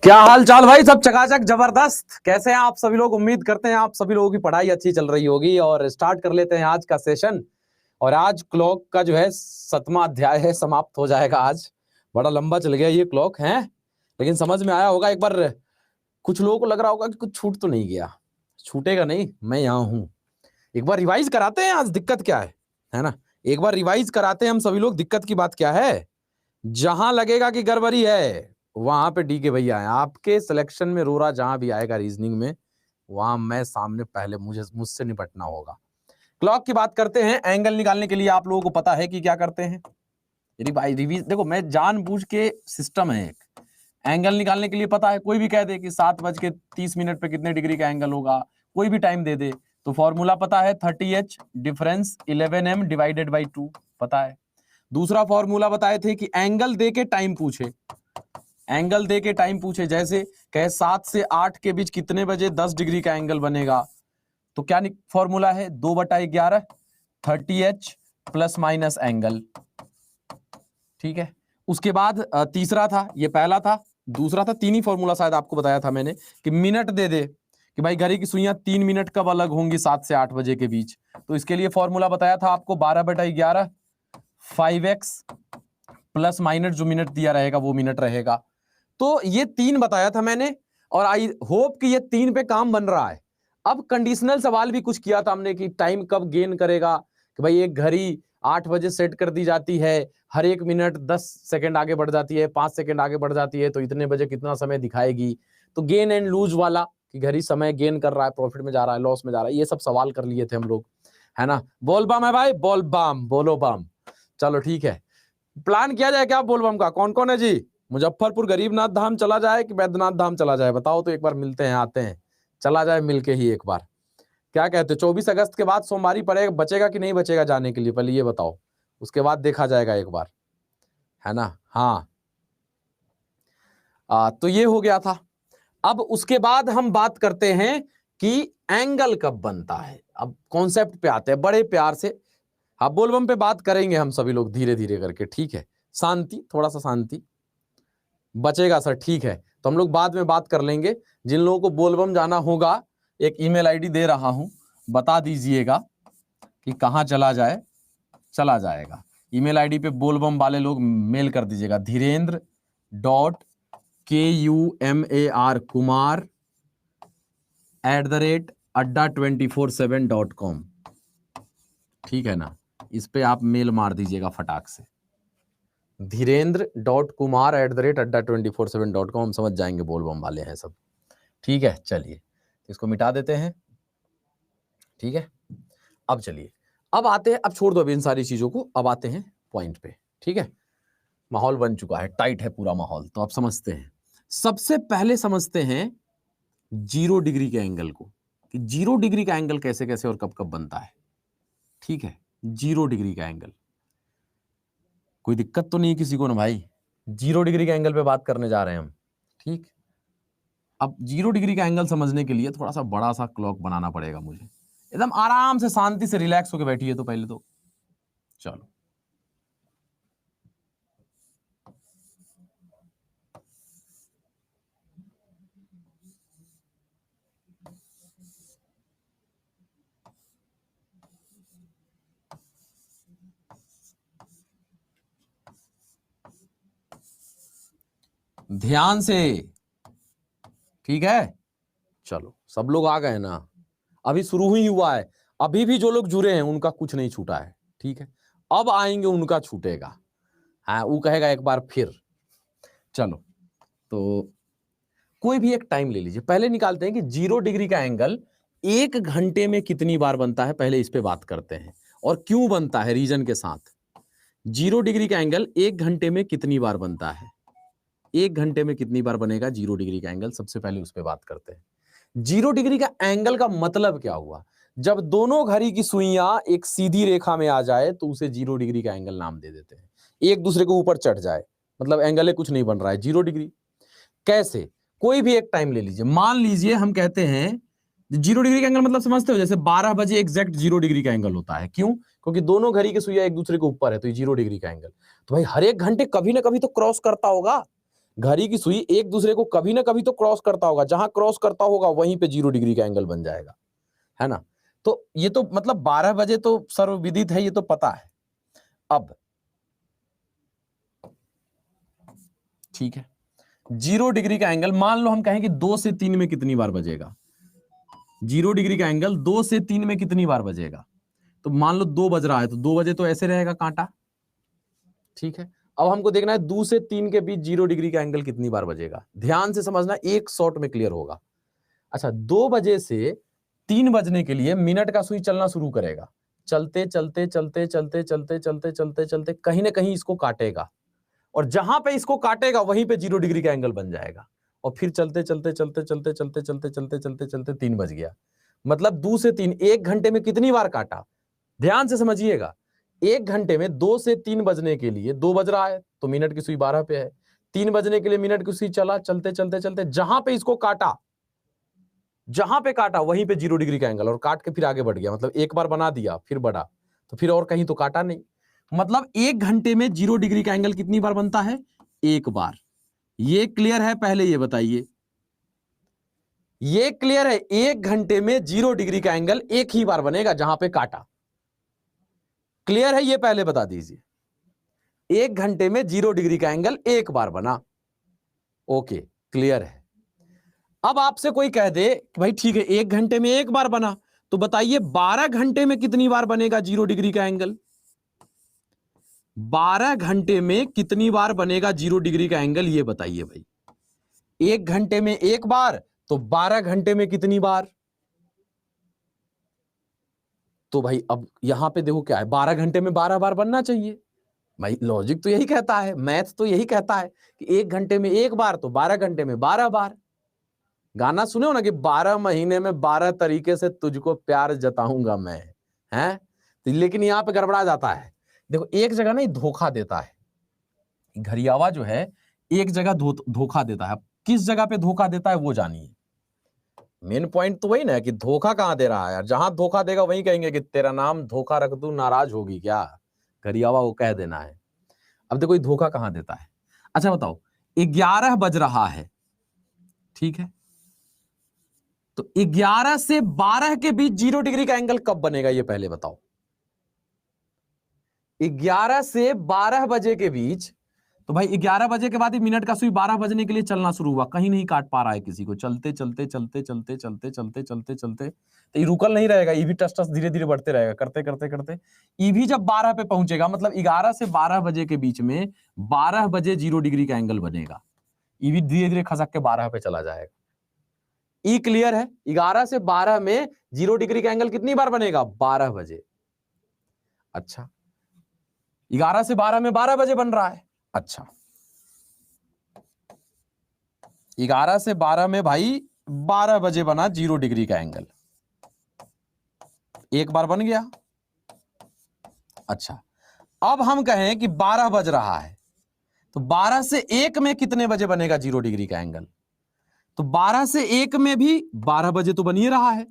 क्या हाल चाल भाई, सब चकाचक जबरदस्त। कैसे हैं आप सभी लोग? उम्मीद करते हैं आप सभी लोगों की पढ़ाई अच्छी चल रही होगी। और स्टार्ट कर लेते हैं आज का सेशन। और आज क्लॉक का जो है 7वां अध्याय है, समाप्त हो जाएगा आज। बड़ा लंबा चल गया ये क्लॉक है, लेकिन समझ में आया होगा। एक बार कुछ लोगों को लग रहा होगा कि कुछ छूट तो नहीं गया। छूटेगा नहीं, मैं यहाँ हूँ। एक बार रिवाइज कराते हैं आज, दिक्कत क्या है ना। एक बार रिवाइज कराते हैं हम सभी लोग, दिक्कत की बात क्या है। जहां लगेगा कि गड़बड़ी है वहां पे डी के भैया है। आपके सिलेक्शन में रोरा जहां भी आएगा रीजनिंग में, वहां मैं सामने पहले मुझसे निपटना होगा। क्लॉक की बात करते हैं। एंगल निकालने के लिए आप लोगों को पता है कि क्या करते हैं। रिवीज देखो, मैं जानबूझ के सिस्टम है एक। एंगल निकालने के लिए पता है, कोई भी कह दे कि 7:30 पे कितने डिग्री का एंगल होगा, कोई भी टाइम दे दे तो फॉर्मूला पता है 30h difference 11m divided by 2 पता है। दूसरा फॉर्मूला बताए थे कि एंगल दे के टाइम पूछे, एंगल दे के टाइम पूछे, जैसे कहे 7 से 8 के बीच कितने बजे 10 डिग्री का एंगल बनेगा, तो क्या फॉर्मूला है 2/11 30h प्लस माइनस एंगल। ठीक है। उसके बाद तीसरा था, ये पहला था, दूसरा था, तीन ही फॉर्मूला शायद आपको बताया था मैंने कि मिनट दे दे कि भाई घड़ी की सुइयां 3 मिनट कब अलग होंगी 7 से 8 बजे के बीच। तो इसके लिए फॉर्मूला बताया था आपको 12/11 5x प्लस माइनस जो मिनट दिया रहेगा वो मिनट रहेगा। तो ये 3 बताया था मैंने, और आई होप कि ये 3 पे काम बन रहा है। अब कंडीशनल सवाल भी कुछ किया था हमने कि टाइम कब गेन करेगा, कि भाई एक घड़ी 8 बजे सेट कर दी जाती है, हर 1 मिनट 10 सेकंड आगे बढ़ जाती है, 5 सेकंड आगे बढ़ जाती है, तो इतने बजे कितना समय दिखाएगी। तो गेन एंड लूज वाला कि घड़ी समय गेन कर रहा है, प्रॉफिट में जा रहा है, लॉस में जा रहा है, ये सब सवाल कर लिए थे हम लोग, है ना। बोल बम है भाई, बोल बम, बोलो बम। चलो ठीक है, प्लान किया जाए क्या बोल बम का? कौन कौन है जी? मुजफ्फरपुर गरीबनाथ धाम चला जाए कि बैद्यनाथ धाम चला जाए? बताओ तो एक बार, मिलते हैं, आते हैं, चला जाए मिलके ही एक बार। क्या कहते हो? 24 अगस्त के बाद सोमवारी पड़ेगा, बचेगा कि नहीं बचेगा जाने के लिए, पहले ये बताओ, उसके बाद देखा जाएगा एक बार, है ना। हाँ, तो ये हो गया था। अब उसके बाद हम बात करते हैं कि एंगल कब बनता है। अब कॉन्सेप्ट पे आते हैं बड़े प्यार से। हाँ, बोलबम पे बात करेंगे हम सभी लोग धीरे धीरे करके, ठीक है। शांति, थोड़ा सा शांति बचेगा सर, ठीक है। तो हम लोग बाद में बात कर लेंगे। जिन लोगों को बोलबम जाना होगा, एक ईमेल आईडी दे रहा हूं, बता दीजिएगा कि कहां चला जाए, चला जाएगा। ईमेल आईडी पे बोलबम वाले लोग मेल कर दीजिएगा, dhirendra.kumar@adda247.com, ठीक है ना। इस पे आप मेल मार दीजिएगा फटाक से, dhirendra.kumar@adda247.com। हम समझ जाएंगे बोलबम वाले हैं सब, ठीक है। चलिए इसको मिटा देते हैं, ठीक है। अब चलिए, अब आते हैं, अब छोड़ दो अभी इन सारी चीजों को, अब आते हैं पॉइंट पे, ठीक है। माहौल बन चुका है, टाइट है पूरा माहौल, तो अब समझते हैं। सबसे पहले समझते हैं 0 डिग्री के एंगल को, कि 0 डिग्री का एंगल कैसे कैसे और कब कब बनता है, ठीक है। 0 डिग्री का एंगल, कोई दिक्कत तो नहीं किसी को ना भाई? 0 डिग्री का एंगल पे बात करने जा रहे हैं हम, ठीक। अब 0 डिग्री का एंगल समझने के लिए थोड़ा सा बड़ा सा क्लॉक बनाना पड़ेगा मुझे। एकदम आराम से शांति से रिलैक्स होकर बैठिए तो पहले तो, चलो। ध्यान से, ठीक है। चलो, सब लोग आ गए ना? अभी शुरू ही हुआ है, अभी भी जो लोग जुड़े हैं उनका कुछ नहीं छूटा है, ठीक है। अब आएंगे उनका छूटेगा, हाँ, वो कहेगा एक बार फिर। चलो, तो कोई भी एक टाइम ले लीजिए, पहले निकालते हैं कि 0 डिग्री का एंगल 1 घंटे में कितनी बार बनता है, पहले इस पे बात करते हैं, और क्यों बनता है रीजन के साथ। 0 डिग्री का एंगल 1 घंटे में कितनी बार बनता है, 1 घंटे में कितनी बार बनेगा 0 डिग्री का एंगल, सबसे पहले उस पर बात करते हैं। 0 डिग्री का एंगल का मतलब क्या हुआ? जब दोनों घड़ी की सुइयां एक सीधी रेखा में आ जाए तो उसे 0 डिग्री का एंगल नाम दे देते हैं। एक दूसरे के ऊपर चढ़ जाए मतलब एंगल कुछ नहीं बन रहा है, 0 डिग्री। कैसे? कोई भी एक टाइम ले लीजिए, मान लीजिए हम कहते हैं 0 डिग्री का एंगल मतलब समझते हो, जैसे 12 बजे एग्जैक्ट 0 डिग्री का एंगल होता है। क्यों? क्योंकि दोनों घड़ी की सुइयां एक दूसरे के ऊपर है, तो ये 0 डिग्री का एंगल। तो भाई हर एक घंटे कभी ना कभी तो क्रॉस करता होगा, घड़ी की सुई एक दूसरे को कभी ना कभी तो क्रॉस करता होगा, जहां क्रॉस करता होगा वहीं पे 0 डिग्री का एंगल बन जाएगा, है ना। तो ये तो मतलब 12 बजे तो सर्वविदित है, ये तो पता है। अब ठीक है, 0 डिग्री का एंगल मान लो हम कहें कि 2 से 3 में कितनी बार बजेगा। 0 डिग्री का एंगल 2 से 3 में कितनी बार बजेगा, तो मान लो 2 बज रहा है तो 2 बजे तो ऐसे रहेगा कांटा, ठीक है। अब हमको देखना है 2 से 3 के बीच 0 डिग्री का एंगल कितनी बार बजेगा। ध्यान से समझना, एक शॉट में क्लियर होगा। अच्छा, 2 बजे से 3 बजने के लिए मिनट का सुई चलना शुरू करेगा, चलते चलते चलते चलते चलते चलते चलते चलते कहीं ना कहीं इसको काटेगा, और जहां पे इसको काटेगा वहीं पे 0 डिग्री का एंगल बन जाएगा, और फिर चलते चलते चलते चलते चलते चलते चलते चलते चलते 3 बज गया। मतलब 2 से 3 1 घंटे में कितनी बार काटा, ध्यान से समझिएगा। 1 घंटे में 2 से 3 बजने के लिए, 2 बज रहा है तो मिनट की सुई 12 पे है, 3 बजने के लिए मिनट की सुई चला, चलते चलते चलते जहां पे इसको काटा, जहां पे काटा वहीं पे 0 डिग्री का एंगल, और काट के फिर आगे बढ़ गया। मतलब एक बार बना दिया फिर बढ़ा, तो फिर और कहीं तो काटा नहीं। मतलब 1 घंटे में 0 डिग्री का एंगल कितनी बार बनता है, एक बार। ये क्लियर है, पहले ये बताइए। ये क्लियर है, 1 घंटे में 0 डिग्री का एंगल एक ही बार बनेगा जहां पे काटा। क्लियर है, ये पहले बता दीजिए। 1 घंटे में 0 डिग्री का एंगल एक बार बना, ओके क्लियर है। अब आपसे कोई कह दे कि भाई ठीक है 1 घंटे में एक बार बना, तो बताइए 12 घंटे में कितनी बार बनेगा 0 डिग्री का एंगल। 12 घंटे में कितनी बार बनेगा 0 डिग्री का एंगल, ये बताइए भाई। 1 घंटे में एक बार, तो 12 घंटे में कितनी बार। तो भाई अब यहां पे देखो क्या है, 12 घंटे में 12 बार बनना चाहिए भाई। लॉजिक तो यही कहता है, मैथ तो यही कहता है कि 1 घंटे में एक बार तो 12 घंटे में 12 बार। गाना सुने हो ना कि 12 महीने में 12 तरीके से तुझको प्यार जताऊंगा मैं, हैं। तो लेकिन यहां पे गड़बड़ा जाता है। देखो एक जगह नहीं धोखा देता है घरियावा, जो है एक जगह धोखा देता है। किस जगह पे धोखा देता है वो जानिए। मेन पॉइंट तो वही ना है कि धोखा कहां दे रहा है यार। जहां धोखा देगा वहीं कहेंगे कि तेरा नाम धोखा रख दूं, नाराज होगी क्या, घरियावा वो कह देना है। अब देखो ये धोखा कहां देता है। अच्छा बताओ, 11 बज रहा है, ठीक है, तो 11 से 12 के बीच 0 डिग्री का एंगल कब बनेगा ये पहले बताओ। 11 से 12 बजे के बीच, तो भाई 11 बजे के बाद ही मिनट का सुई 12 बजने के लिए चलना शुरू हुआ, कहीं नहीं काट पा रहा है किसी को, चलते चलते चलते चलते चलते चलते चलते चलते, तो ये रुकल नहीं रहेगा, ये भी टस टस धीरे धीरे बढ़ते रहेगा, करते करते करते ये भी जब 12 पे पहुंचेगा, मतलब 11 से 12 बजे के बीच में 12 बजे 0 डिग्री का एंगल बनेगा, ये भी धीरे धीरे खसक के 12 पे चला जाएगा। ई क्लियर है, 11 से 12 में 0 डिग्री का एंगल कितनी बार बनेगा, 12 बजे। अच्छा 11 से 12 में 12 बजे बन रहा है। अच्छा 11 से 12 में भाई 12 बजे बना 0 डिग्री का एंगल, एक बार बन गया। अच्छा अब हम कहें कि 12 बज रहा है, तो 12 से 1 में कितने बजे बनेगा 0 डिग्री का एंगल, तो 12 से 1 में भी 12 बजे तो बन ही रहा है।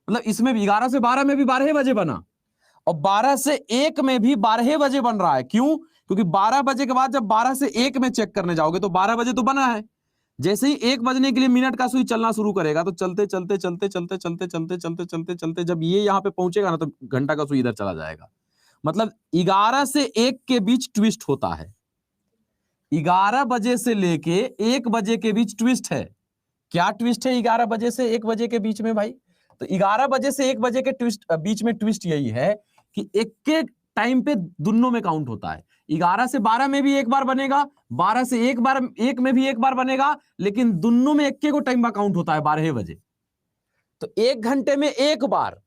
मतलब इसमें भी 11 से 12 में भी 12 बजे बना, और 12 से 1 में भी 12 बजे बन रहा है। क्यों, क्योंकि 12 बजे के बाद जब 12 से 1 में चेक करने जाओगे तो 12 बजे तो बना है। जैसे ही 1 बजने के लिए मिनट का सुई चलना शुरू करेगा, तो चलते चलते चलते चलते चलते चलते चलते चलते चलते जब ये यहां पे पहुंचेगा ना, तो घंटा का सुई इधर चला जाएगा। मतलब 11 से 1 के बीच ट्विस्ट होता है, 11 बजे से लेके 1 बजे के बीच ट्विस्ट है। क्या ट्विस्ट है 11 बजे से 1 बजे के बीच में भाई, तो 11 बजे से 1 बजे के ट्विस्ट बीच में ट्विस्ट यही है कि एक के टाइम पे दोनों में काउंट होता है। 11 से 12 में भी एक बार बनेगा, 12 से 1 में भी एक बार बनेगा, लेकिन दोनों में एक को टाइम का काउंट होता है 12 बजे। तो 1 घंटे में एक बार,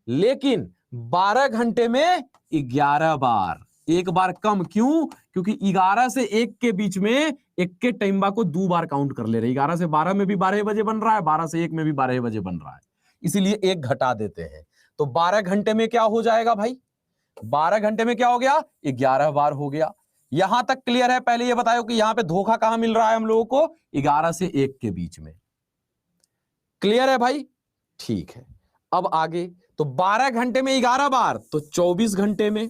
लेकिन 12 घंटे में 11 बार, एक बार कम। क्यों, क्योंकि 11 से 1 के बीच में एक के टाइम को 2 बार काउंट कर ले रहे। 11 से 12 में भी 12 बजे बन रहा है, 12 से 1 में भी 12 बजे बन रहा है, इसीलिए एक घटा देते हैं। तो 12 घंटे में क्या हो जाएगा भाई, 12 घंटे में क्या हो गया, 11 बार हो गया। यहां तक क्लियर है। पहले ये बताओ कि यहां पे धोखा कहां मिल रहा है हम लोगों को, 11 से 1 के बीच में। क्लियर है भाई, ठीक है। अब आगे, तो 12 घंटे में 11 बार, तो 24 घंटे में,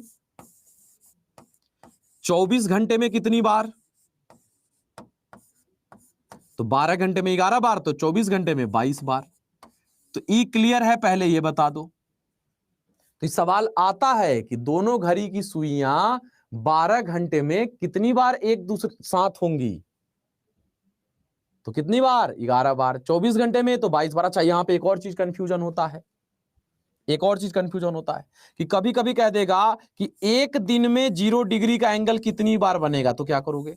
24 घंटे में कितनी बार, तो 12 घंटे में 11 बार, तो 24 घंटे में 22 बार। तो ई क्लियर है, पहले ये बता दो। तो सवाल आता है कि दोनों घड़ी की सुइयां 12 घंटे में कितनी बार एक दूसरे साथ होंगी? तो कितनी बार? 11 बार। 24 घंटे में तो 22 बार। अच्छा, यहां पे एक और चीज कंफ्यूजन होता है, एक और चीज कंफ्यूजन होता है कि कभी कभी कह देगा कि एक दिन में 0 डिग्री का एंगल कितनी बार बनेगा। तो क्या करोगे?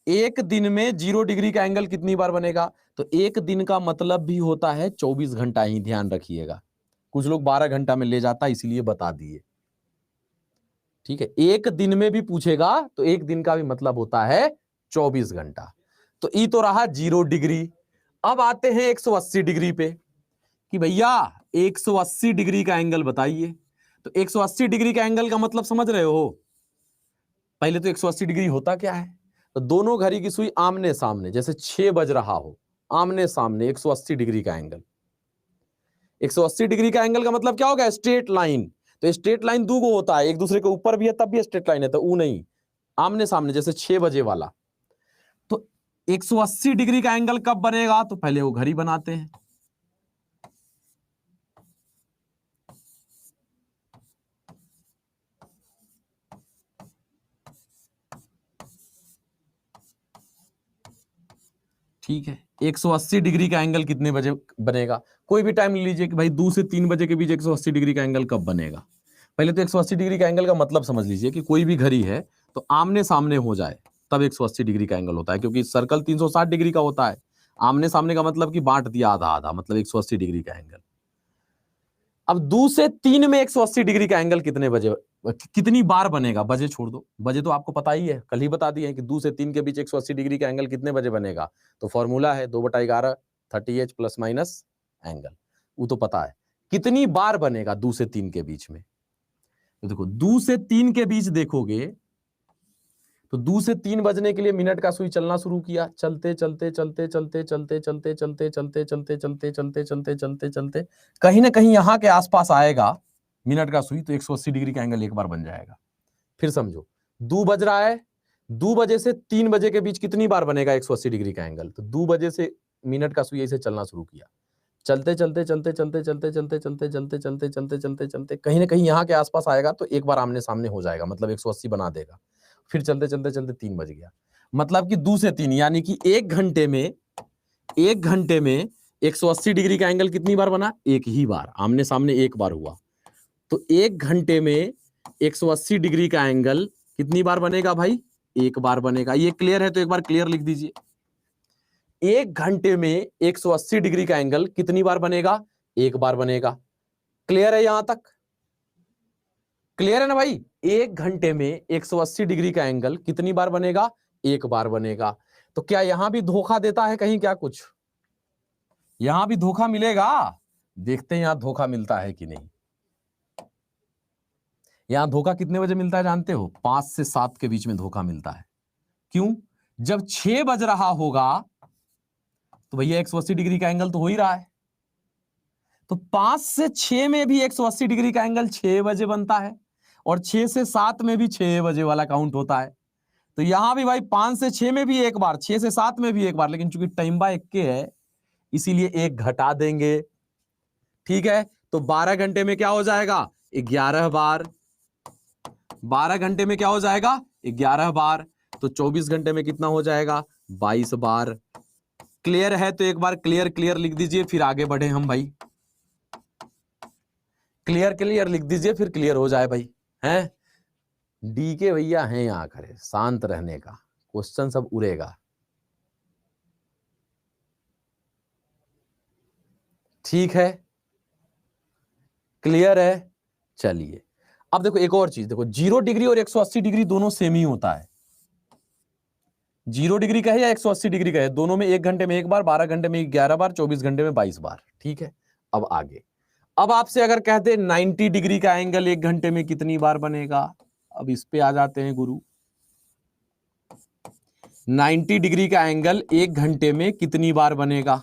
एक दिन में 0 डिग्री का एंगल कितनी बार बनेगा? तो एक दिन का मतलब भी होता है 24 घंटा ही, ध्यान रखिएगा। कुछ लोग 12 घंटा में ले जाता, इसीलिए बता दिए। ठीक है, एक दिन में भी पूछेगा तो एक दिन का भी मतलब होता है 24 घंटा। तो ई तो रहा 0 डिग्री। अब आते हैं 180 डिग्री पे कि भैया 180 डिग्री का एंगल बताइए। तो 180 डिग्री का एंगल का मतलब समझ रहे हो? पहले तो 180 डिग्री होता क्या है? तो दोनों घड़ी की सुई आमने सामने, जैसे 6 बज रहा हो, आमने सामने 180 डिग्री का एंगल। 180 डिग्री का एंगल का मतलब क्या होगा? Straight line. तो स्ट्रेट लाइन दो गो होता है, एक दूसरे के ऊपर भी है तब भी स्ट्रेट लाइन है, तो वो नहीं, आमने सामने जैसे 6 बजे वाला। तो 180 डिग्री का एंगल कब बनेगा? तो पहले वो घड़ी बनाते हैं। ठीक है, 180 डिग्री का एंगल कितने बजे बनेगा? कोई भी टाइम ले लीजिए कि भाई 2 से 3 बजे के बीच 180 डिग्री का एंगल कब बनेगा। पहले तो 180 डिग्री का एंगल का मतलब समझ लीजिए कि कोई भी घड़ी है तो आमने सामने हो जाए तब 180 डिग्री का एंगल होता है, क्योंकि सर्कल 360 डिग्री का होता है। आमने सामने का मतलब कि बांट दिया आधा आधा, मतलब 180 डिग्री का एंगल। अब 2 से 3 में 180 डिग्री का एंगल कितने बजे, कितनी बार बनेगा? बजे छोड़ दो, बजे तो आपको पता ही है, कल ही बता दिए हैं कि 2 से 3 के बीच 180 डिग्री का एंगल कितने बजे बनेगा। तो फॉर्मूला है 2/11 30h प्लस माइनस एंगल, वो तो पता है। कितनी बार बनेगा 2 से 3 के बीच में? तो देखो 2 से 3 के बीच देखोगे तो 2 से 3 बजने के लिए मिनट का सुई चलना शुरू किया, चलते चलते चलते चलते चलते चलते चलते चलते चलते चलते चलते चलते चलते चलते कहीं ना कहीं यहां के आसपास आएगा मिनट का सुई, तो 180 डिग्री का एंगल एक बार बन जाएगा। फिर समझो 2 बज रहा है, 2 बजे से 3 बजे के बीच कितनी बार बनेगा 180 डिग्री का एंगल? तो 2 बजे से मिनट का सुई ऐसे चलना शुरू किया, चलते चलते चलते चलते चलते चलते चलते चलते चलते चलते चलते चलते कहीं ना कहीं यहां के आसपास आएगा, तो एक बार आमने सामने हो जाएगा, मतलब 180 बना देगा। फिर चलते चलते चलते 3 बज गया, मतलब कि 2 से 3 यानी कि एक घंटे में 180 डिग्री का एंगल कितनी बार बना? एक ही बार, आमने सामने एक बार हुआ। तो एक घंटे में 180 डिग्री का एंगल कितनी बार बनेगा भाई? एक बार बनेगा। ये क्लियर है तो एक बार क्लियर लिख दीजिए। एक घंटे में 180 डिग्री का एंगल कितनी बार बनेगा? एक बार बनेगा। क्लियर है यहां तक? क्लियर है ना भाई? एक घंटे में 180 डिग्री का एंगल कितनी बार बनेगा? एक बार बनेगा। तो क्या यहां भी धोखा देता है कहीं क्या कुछ? यहां भी धोखा मिलेगा? देखते हैं यहां धोखा मिलता है कि नहीं। यहां धोखा कितने बजे मिलता है जानते हो? 5 से 7 के बीच में धोखा मिलता है। क्यों? जब 6 बज रहा होगा तो भैया 180 डिग्री का एंगल तो हो ही रहा है, तो 5 से 6 में भी 180 डिग्री का एंगल 6 बजे बनता है, और 6 से 7 में भी 6 बजे वाला काउंट होता है। तो यहां भी भाई 5 से 6 में भी एक बार, 6 से 7 में भी एक बार, लेकिन चूंकि टाइम बा इक्के है इसीलिए एक घटा देंगे। ठीक है, तो 12 घंटे में क्या हो जाएगा? 11 बार। 12 घंटे में क्या हो जाएगा? 11 बार। तो 24 घंटे में कितना हो जाएगा? 22 बार। क्लियर है तो एक बार क्लियर क्लियर लिख दीजिए, फिर आगे बढ़े हम भाई। क्लियर क्लियर लिख दीजिए, फिर क्लियर हो जाए भाई। हैं? डी के भैया हैं यहां, करे शांत रहने का, क्वेश्चन सब उड़ेगा। ठीक है, क्लियर है? चलिए अब देखो एक और चीज, देखो 0 डिग्री और 180 डिग्री दोनों सेम ही होता है। 0 डिग्री का है या 180 डिग्री का है, दोनों में एक घंटे में एक बार, 12 घंटे में 11 बार, 24 घंटे में 22 बार। ठीक है, अब आगे, अब आपसे अगर कहते 90 डिग्री का एंगल एक घंटे में कितनी बार बनेगा? अब इस पे आ जाते हैं गुरु। 90 डिग्री का एंगल एक घंटे में कितनी बार बनेगा?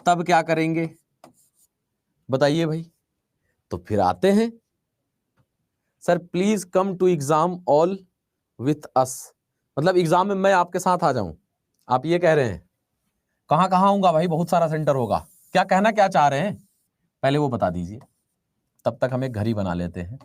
तब क्या करेंगे बताइए भाई। तो फिर आते हैं, sir please come to exam all with us, मतलब एग्जाम में मैं आपके साथ आ जाऊं, आप ये कह रहे हैं? कहां कहां आऊंगा भाई, बहुत सारा सेंटर होगा। क्या कहना क्या चाह रहे हैं पहले वो बता दीजिए, तब तक हम एक घड़ी बना लेते हैं।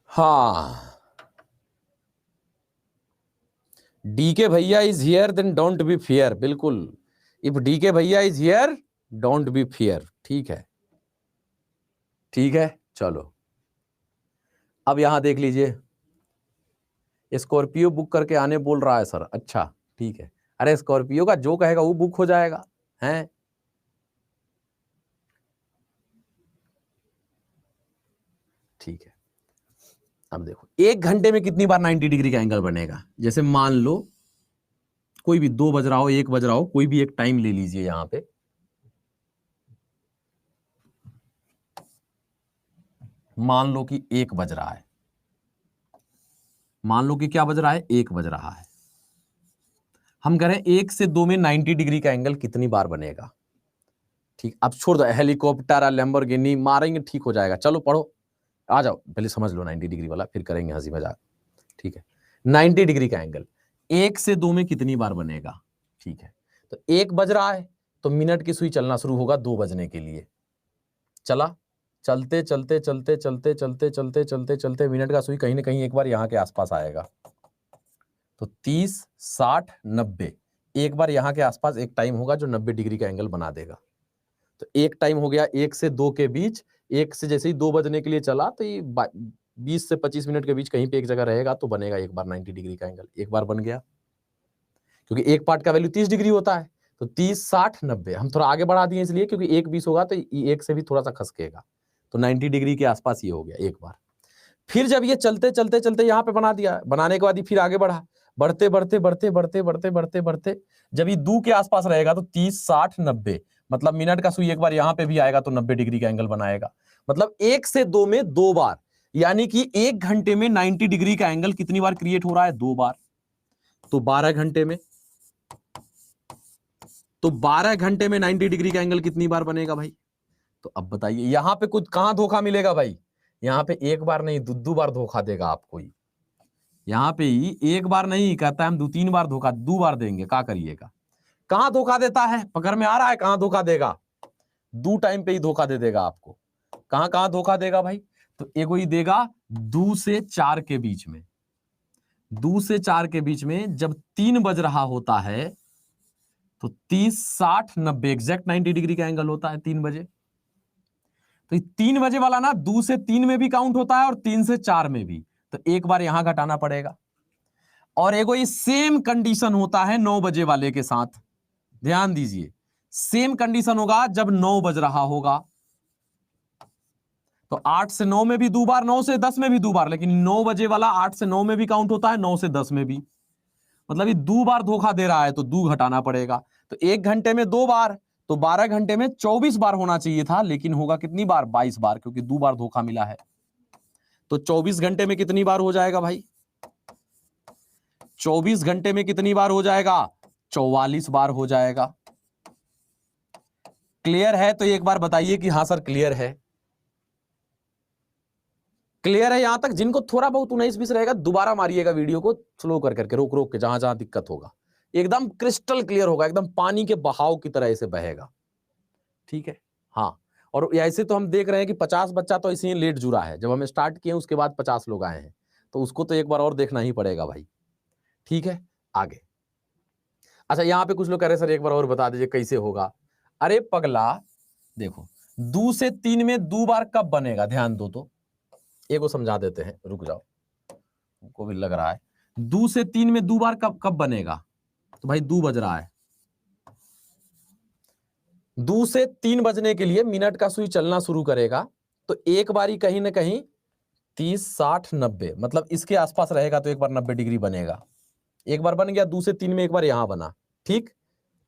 हाँ, डीके भैया is here then don't be fear. बिल्कुल, इफ डीके भैया is here don't be fear. ठीक है, ठीक है, चलो अब यहां देख लीजिए, स्कॉर्पियो बुक करके आने बोल रहा है सर। अच्छा ठीक है, अरे स्कॉर्पियो का जो कहेगा वो बुक हो जाएगा, हैं? ठीक है, अब देखो 1 घंटे में कितनी बार 90 डिग्री का एंगल बनेगा। जैसे मान लो कोई भी 2 बज रहा हो, 1 बज रहा हो, कोई भी एक टाइम ले लीजिए यहां पे। मान लो कि 1 बज रहा है, मान लो कि क्या बज रहा है, 1 बज रहा है। हम कह रहे हैं 1 से 2 में 90 डिग्री का एंगल कितनी बार बनेगा। ठीक, अब छोड़ दो हेलीकॉप्टर लैम्बोर्गिनी मारेंगे, ठीक हो जाएगा। चलो पढ़ो, आ जाओ पहले समझ लो 90 डिग्री वाला, फिर करेंगे हंसी मजाक। ठीक है, 90 डिग्री का एंगल 1 से 2 में कितनी बार बनेगा। ठीक है, तो 1 बज रहा है तो मिनट की सुई चलना शुरू होगा 2 बजने के लिए। चला, चलते चलते चलते चलते चलते चलते चलते चलते मिनट का सुई कहीं ना कहीं एक बार यहां के आसपास आएगा। तो 30, 60, 90, एक बार यहां के आसपास एक टाइम होगा जो 90 डिग्री का एंगल बना देगा। तो एक टाइम हो गया 1 से 2 के बीच। 1 से जैसे ही 2 बजने के लिए चला तो ये 20 से 25 मिनट के बीच कहीं पे एक जगह रहेगा, तो बनेगा एक बार 90 डिग्री का एंगल। एक बार बन गया, क्योंकि एक पार्ट का वैल्यू 30 डिग्री होता है। तो 30, 60, 90 हम थोड़ा आगे बढ़ा दिए इसलिए क्योंकि 1 20 होगा तो एक से भी थोड़ा सा खसकेगा। तो 90 डिग्री के आसपास ये हो गया एक बार। फिर जब ये चलते चलते चलते यहाँ पे बना दिया, बनाने के बाद ही फिर आगे बढ़ा, बढ़ते बढ़ते बढ़ते बढ़ते बढ़ते बढ़ते बढ़ते जब ये 2 के आसपास रहेगा तो 30, 60, 90, मतलब मिनट का सुई एक बार यहां पे भी आएगा तो 90 डिग्री का एंगल बनाएगा। मतलब 1 से 2 में 2 बार, यानी कि 1 घंटे में 90 डिग्री का एंगल कितनी बार क्रिएट हो रहा है, 2 बार। तो 12 घंटे में, तो 12 घंटे में 90 डिग्री का एंगल कितनी बार बनेगा भाई। तो अब बताइए यहां पे कुछ कहां धोखा मिलेगा भाई, यहां पे एक बार नहीं 2 बार धोखा देगा आपको ही। यहां पे ही एक बार नहीं कहता है, हम 2-3 बार धोखा 2 बार देंगे, क्या करिएगा। कहां धोखा देता है, पकड़ में आ रहा है कहां धोखा देगा। 2 टाइम पे ही धोखा दे देगा आपको। कहां कहां धोखा देगा भाई, तो एगो ही देगा 2 से 4 के बीच में। 2 से 4 के बीच में जब 3 बज रहा होता है तो 30, 60, 90 एग्जैक्ट 90 डिग्री का एंगल होता है 3 बजे। तो 3 बजे वाला ना 2 से 3 में भी काउंट होता है और 3 से 4 में भी, तो एक बार यहां घटाना पड़ेगा। और एगो ये सेम कंडीशन होता है 9 बजे वाले के साथ, ध्यान दीजिए। सेम कंडीशन होगा जब 9 बज रहा होगा, तो 8 से 9 में भी 2 बार, 9 से 10 में भी 2 बार, लेकिन 9 बजे वाला 8 से 9 में भी काउंट होता है, 9 से 10 में भी। मतलब ये 2 बार धोखा दे रहा है तो 2 घटाना पड़ेगा। तो 1 घंटे में 2 बार, तो 12 घंटे में 24 बार होना चाहिए था, लेकिन होगा कितनी बार, 22 बार, क्योंकि 2 बार धोखा मिला है। तो 24 घंटे में कितनी बार हो जाएगा भाई, 24 घंटे में कितनी बार हो जाएगा, 44 बार हो जाएगा। क्लियर है तो एक बार बताइए कि हां सर क्लियर है। क्लियर है यहां तक। जिनको थोड़ा बहुत 19-20 रहेगा दोबारा मारिएगा वीडियो को स्लो कर करके, रोक रोक के, जहां जहां दिक्कत होगा। एकदम क्रिस्टल क्लियर होगा, एकदम पानी के बहाव की तरह ऐसे बहेगा। ठीक है, हाँ। और ऐसे तो हम देख रहे हैं कि 50 बच्चा तो इसी लेट जुड़ा है, जब हम स्टार्ट किए उसके बाद 50 लोग आए हैं, तो उसको तो एक बार और देखना ही पड़ेगा भाई। ठीक है, आगे। अच्छा, यहां पे कुछ लोग कह रहे हैं सर एक बार और बता दीजिए कैसे होगा। अरे पगला देखो, 2 से 3 में 2 बार कब बनेगा, ध्यान दो तो, एक को समझा देते हैं, रुक जाओ, को भी लग रहा है। 2 से 3 में 2 बार कब कब बनेगा, तो भाई 2 बज रहा है, 2 से 3 बजने के लिए मिनट का सुई चलना शुरू करेगा, तो एक बारी कहीं ना कहीं 30, 60, 90, मतलब इसके आसपास रहेगा, तो एक बार 90 डिग्री बनेगा। एक बार बन गया 2 से 3 में, एक बार यहां बना। ठीक,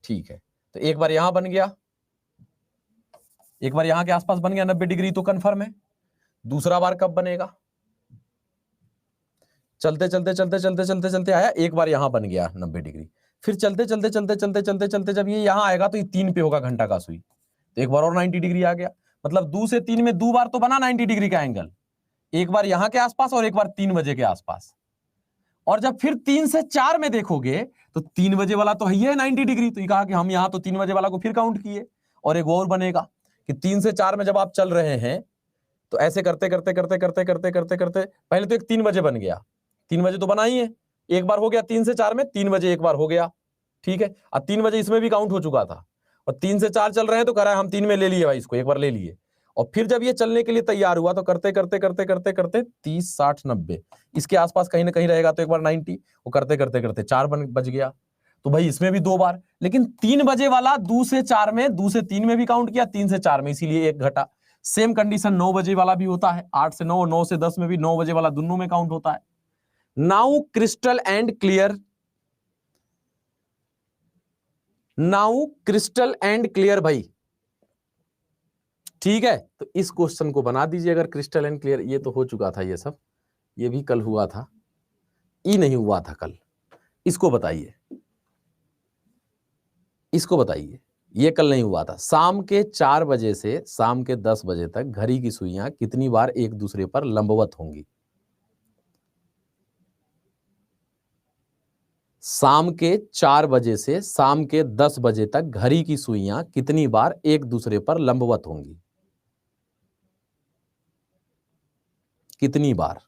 ठीक है, तो एक बार यहां बन गया, एक बार यहां के आसपास बन गया 90 डिग्री, तो कंफर्म है। दूसरा बार कब बनेगा, चलते चलते चलते चलते चलते चलते आया, एक बार यहां बन गया 90 डिग्री, फिर चलते चलते चलते चलते चलते चलते जब ये यहाँ आएगा तो ये 3 पे होगा घंटा का सुई, तो एक बार और 90 डिग्री आ गया। मतलब 2 से 3 में 2 बार तो बना 90 डिग्री का एंगल, एक बार यहाँ के आसपास और एक बार 3 बजे के आसपास। और जब फिर 3 से 4 में देखोगे तो 3 बजे वाला तो है 90 डिग्री, तो ये कहा कि हम यहाँ तो 3 बजे वाला को फिर काउंट किए। और एक और बनेगा कि 3 से 4 में जब आप चल रहे हैं तो ऐसे करते करते करते करते करते करते करते पहले तो एक 3 बजे बन गया, 3 बजे तो बना ही है, एक बार हो गया 3 से 4 में, 3 बजे एक बार हो गया, ठीक है। अब 3 बजे इसमें भी काउंट हो चुका था, और 3 से 4 चल रहे हैं तो कह रहा है हम 3 में ले लिए भाई, इसको एक बार ले लिए। और फिर जब ये चलने के लिए तैयार हुआ तो करते करते करते करते करते 30 60 90 इसके आसपास कहीं ना कहीं रहेगा, तो एक बार 90, वो करते करते करते 4 बज गया, तो भाई इसमें भी 2 बार। लेकिन 3 बजे वाला 2 से 4 में, 2 से 3 में भी काउंट किया, 3 से 4 में, इसीलिए एक घटा। सेम कंडीशन 9 बजे वाला भी होता है, 8 से 9, 9 से 10 में भी 9 बजे वाला दोनों में काउंट होता है। Now crystal and clear, now crystal and clear भाई, ठीक है। तो इस क्वेश्चन को बना दीजिए अगर क्रिस्टल एंड क्लियर। ये तो हो चुका था, ये सब ये भी कल हुआ था, ई नहीं हुआ था कल। इसको बताइए, इसको बताइए, ये कल नहीं हुआ था। शाम के 4 बजे से शाम के 10 बजे तक घड़ी की सुइयां कितनी बार एक दूसरे पर लंबवत होंगी? शाम के 4 बजे से शाम के 10 बजे तक घड़ी की सुइयां कितनी बार एक दूसरे पर लंबवत होंगी? कितनी बार?